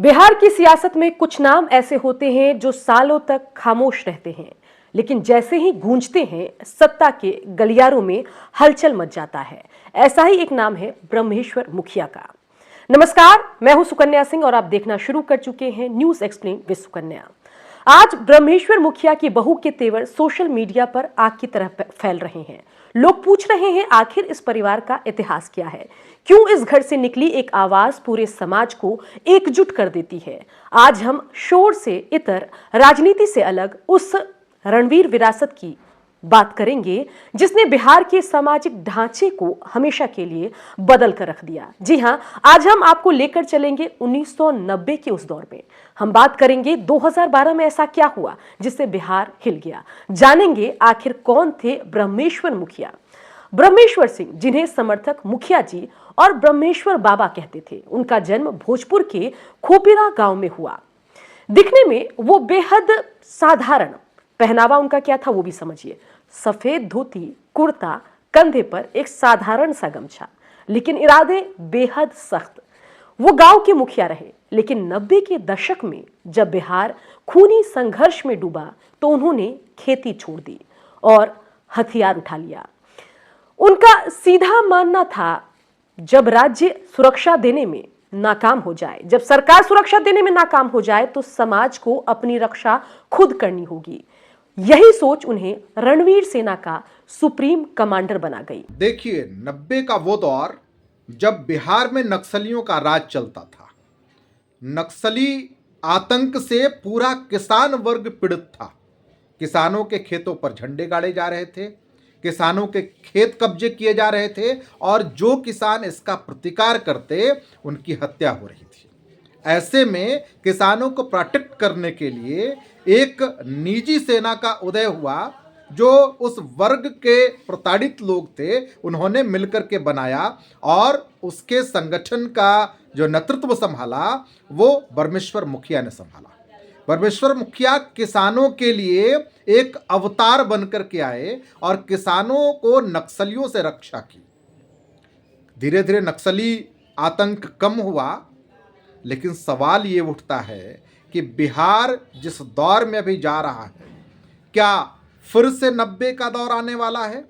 बिहार की सियासत में कुछ नाम ऐसे होते हैं जो सालों तक खामोश रहते हैं, लेकिन जैसे ही गूंजते हैं सत्ता के गलियारों में हलचल मच जाता है। ऐसा ही एक नाम है ब्रह्मेश्वर मुखिया का। नमस्कार, मैं हूं सुकन्या सिंह और आप देखना शुरू कर चुके हैं न्यूज एक्सप्लेन विद सुकन्या। आज ब्रह्मेश्वर मुखिया की बहू के तेवर सोशल मीडिया पर आग की तरह फैल रहे हैं। लोग पूछ रहे हैं आखिर इस परिवार का इतिहास क्या है, क्यों इस घर से निकली एक आवाज पूरे समाज को एकजुट कर देती है। आज हम शोर से इतर, राजनीति से अलग उस रणवीर विरासत की बात करेंगे जिसने बिहार के सामाजिक ढांचे को हमेशा के लिए बदल कर रख दिया। जी हां, आज हम आपको लेकर चलेंगे 1990 के उस दौर में। हम बात करेंगे 2012 में ऐसा क्या हुआ जिससे बिहार हिल गया। जानेंगे आखिर कौन थे ब्रह्मेश्वर मुखिया। ब्रह्मेश्वर सिंह, जिन्हें समर्थक मुखिया जी और ब्रह्मेश्वर बाबा कहते थे, उनका जन्म भोजपुर के खोपिरा गांव में हुआ। दिखने में वो बेहद साधारण, पहनावा उनका क्या था वो भी समझिए, सफेद धोती, कुर्ता, कंधे पर एक साधारण सा गमछा, लेकिन इरादे बेहद सख्त। वो गांव के मुखिया रहे, लेकिन 90 के दशक में जब बिहार खूनी संघर्ष में डूबा तो उन्होंने खेती छोड़ दी और हथियार उठा लिया। उनका सीधा मानना था जब राज्य सुरक्षा देने में नाकाम हो जाए, जब सरकार सुरक्षा देने में नाकाम हो जाए तो समाज को अपनी रक्षा खुद करनी होगी। यही सोच उन्हें रणवीर सेना का सुप्रीम कमांडर बना गई। देखिए, 90 का वो दौर जब बिहार में नक्सलियों का राज चलता था। नक्सली आतंक से पूरा किसान वर्ग पीड़ित था। किसानों के खेतों पर झंडे गाड़े जा रहे थे, किसानों के खेत कब्जे किए जा रहे थे और जो किसान इसका प्रतिकार करते उनकी हत्या हो रही थी। ऐसे में किसानों को प्रोटेक्ट करने के लिए एक निजी सेना का उदय हुआ जो उस वर्ग के प्रताड़ित लोग थे उन्होंने मिलकर के बनाया और उसके संगठन का जो नेतृत्व संभाला वो ब्रह्मेश्वर मुखिया ने संभाला। ब्रह्मेश्वर मुखिया किसानों के लिए एक अवतार बनकर के आए और किसानों को नक्सलियों से रक्षा की। धीरे धीरे नक्सली आतंक कम हुआ, लेकिन सवाल ये उठता है कि बिहार जिस दौर में अभी जा रहा है, क्या फिर से 90 का दौर आने वाला है?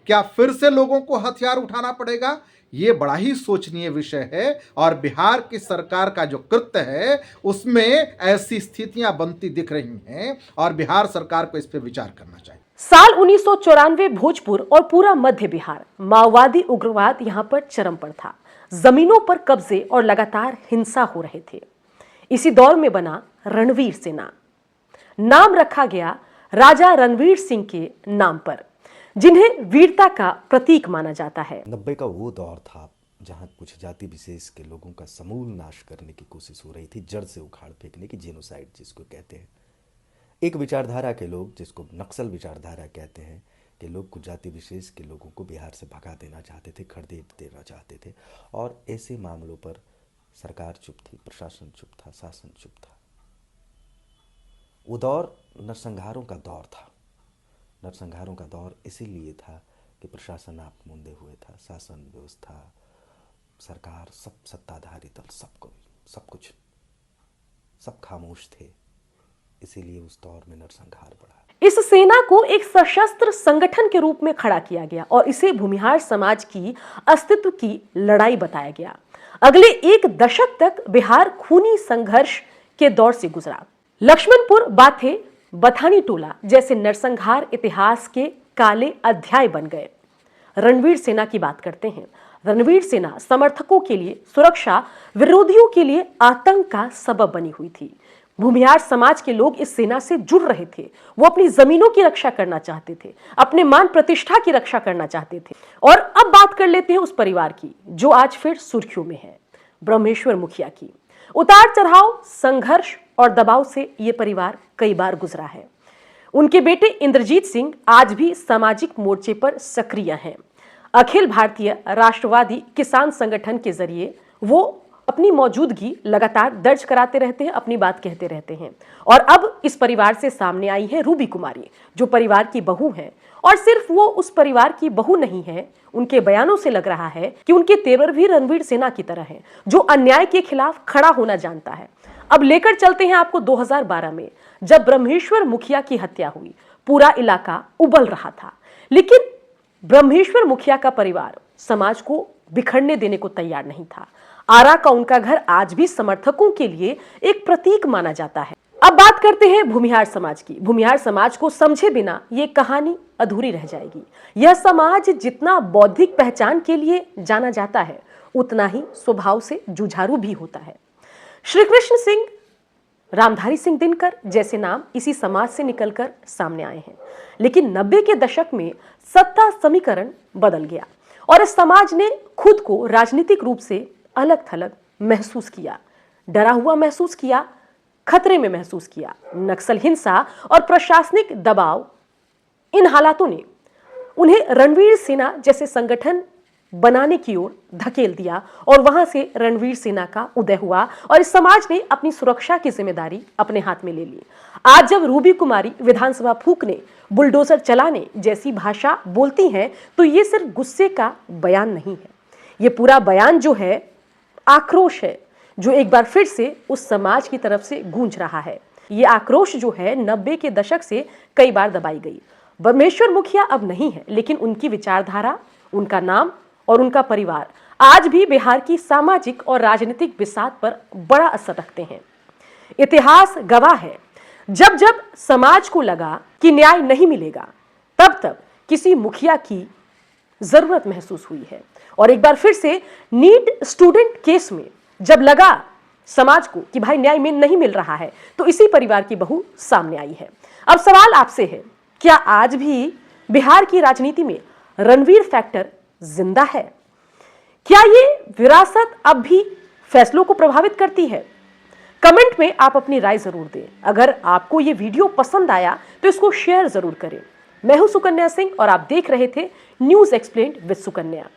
क्या फिर से लोगों को हथियार उठाना पड़ेगा? ये बड़ा ही सोचनीय विषय है और बिहार की सरकार का जो कृत्य है उसमें ऐसी स्थितियां बनती दिख रही हैं और बिहार सरकार को इस पर विचार करना चाहिए। साल 1994 भोजपुर और पूरा मध्य बिहार माओवादी उग्रवाद यहां पर चरम पर था। जमीनों पर कब्जे और लगातार हिंसा हो रहे थे। इसी दौर में बना रणवीर सेना। नाम रखा गया राजा रणवीर सिंह के नाम पर, जिन्हें वीरता का प्रतीक माना जाता है। 90 का वो दौर था जहां कुछ जाति विशेष के लोगों का समूल नाश करने की कोशिश हो रही थी, जड़ से उखाड़ फेंकने की, जेनोसाइड जिसको कहते हैं। एक विचारधारा के लोग, जिसको नक्सल विचारधारा कहते हैं, कि लोग कुछ जाति विशेष के लोगों को बिहार से भगा देना चाहते थे, खदेड़ देना चाहते थे और ऐसे मामलों पर सरकार चुप थी, प्रशासन चुप था, शासन चुप था। वो दौर नरसंहारों का दौर था। नरसंहारों का दौर इसीलिए था कि प्रशासन आपमुंदे हुए था, शासन व्यवस्था, सरकार, सब सत्ताधारी दल, सब खामोश थे। इसीलिए उस दौर में नरसंहार बढ़ा। इस सेना को एक सशस्त्र संगठन के रूप में खड़ा किया गया और इसे भूमिहार समाज की अस्तित्व की लड़ाई बताया गया। अगले एक दशक तक बिहार खूनी संघर्ष के दौर से गुजरा। लक्ष्मणपुर, बाथे, बथानी टोला जैसे नरसंहार इतिहास के काले अध्याय बन गए। रणवीर सेना की बात करते हैं। रणवीर सेना समर्थकों के लिए सुरक्षा, विरोधियों के लिए आतंक का सबब बनी हुई थी। भूमिहार समाज के लोग इस सेना से जुड़ रहे थे। वो अपनी जमीनों की रक्षा करना चाहते थे, अपने मान प्रतिष्ठा की रक्षा करना चाहते थे। और अब बात कर लेते हैं उस परिवार की जो आज फिर सुर्खियों में है, ब्रह्मेश्वर मुखिया की। उतार चढ़ाव, संघर्ष और दबाव से ये परिवार कई बार गुजरा है। उनके बेटे इंद्रजीत सिंह आज भी सामाजिक मोर्चे पर सक्रिय हैं। अखिल भारतीय राष्ट्रवादी किसान संगठन के जरिए वो अपनी मौजूदगी लगातार दर्ज कराते रहते हैं, अपनी बात कहते रहते हैं। और अब इस परिवार से सामने आई है रूबी कुमारी, जो परिवार की बहू है। और सिर्फ वो उस परिवार की बहू नहीं है, उनके बयानों से लग रहा है कि उनके तेवर भी रणवीर सेना की तरह है, जो अन्याय के खिलाफ खड़ा होना जानता है। अब लेकर चलते हैं आपको 2012 में, जब ब्रह्मेश्वर मुखिया की हत्या हुई। पूरा इलाका उबल रहा था, लेकिन ब्रह्मेश्वर मुखिया का परिवार समाज को बिखरने देने को तैयार नहीं था। आरा का उनका घर आज भी समर्थकों के लिए एक प्रतीक माना जाता है। अब बात करते हैं भूमिहार समाज की। भूमिहार समाज को समझे बिना ये कहानी अधूरी रह जाएगी। यह समाज जितना बौद्धिक पहचान के लिए जाना जाता है, उतना ही स्वभाव से जुझारू भी होता है। श्री कृष्ण सिंह, रामधारी सिंह दिनकर जैसे नाम इसी समाज से निकलकर सामने आए हैं। लेकिन 90 के दशक में सत्ता समीकरण बदल गया और इस समाज ने खुद को राजनीतिक रूप से अलग थलग महसूस किया, डरा हुआ महसूस किया, खतरे में महसूस किया। नक्सल हिंसा और प्रशासनिक दबाव, इन हालातों ने उन्हें रणवीर सेना जैसे संगठन बनाने की ओर धकेल दिया और वहां से रणवीर सेना का उदय हुआ और इस समाज ने अपनी सुरक्षा की जिम्मेदारी अपने हाथ में ले ली। आज जब रूबी कुमारी विधानसभा फूंकने, बुलडोजर चलाने जैसी भाषा बोलती हैं, तो ये सिर्फ गुस्से का बयान नहीं है। ये पूरा बयान जो है आक्रोश है, जो एक बार फिर से उस समाज की तरफ से गूंज रहा है। ये आक्रोश जो है 90 के दशक से कई बार दबाई गई। ब्रह्मेश्वर मुखिया अब नहीं है, लेकिन उनकी विचारधारा, उनका नाम और उनका परिवार आज भी बिहार की सामाजिक और राजनीतिक बिसात पर बड़ा असर रखते हैं। इतिहास गवाह है, जब जब समाज को लगा कि न्याय नहीं मिलेगा, तब तब किसी मुखिया की जरूरत महसूस हुई है। और एक बार फिर से नीट स्टूडेंट केस में जब लगा समाज को कि भाई न्याय में नहीं मिल रहा है, तो इसी परिवार की बहू सामने आई है। अब सवाल आपसे है, क्या आज भी बिहार की राजनीति में रणवीर फैक्टर जिंदा है? क्या ये विरासत अब भी फैसलों को प्रभावित करती है? कमेंट में आप अपनी राय जरूर दें। अगर आपको ये वीडियो पसंद आया तो इसको शेयर जरूर करें। मैं हूं सुकन्या सिंह और आप देख रहे थे न्यूज़ एक्सप्लेन्ड विद सुकन्या।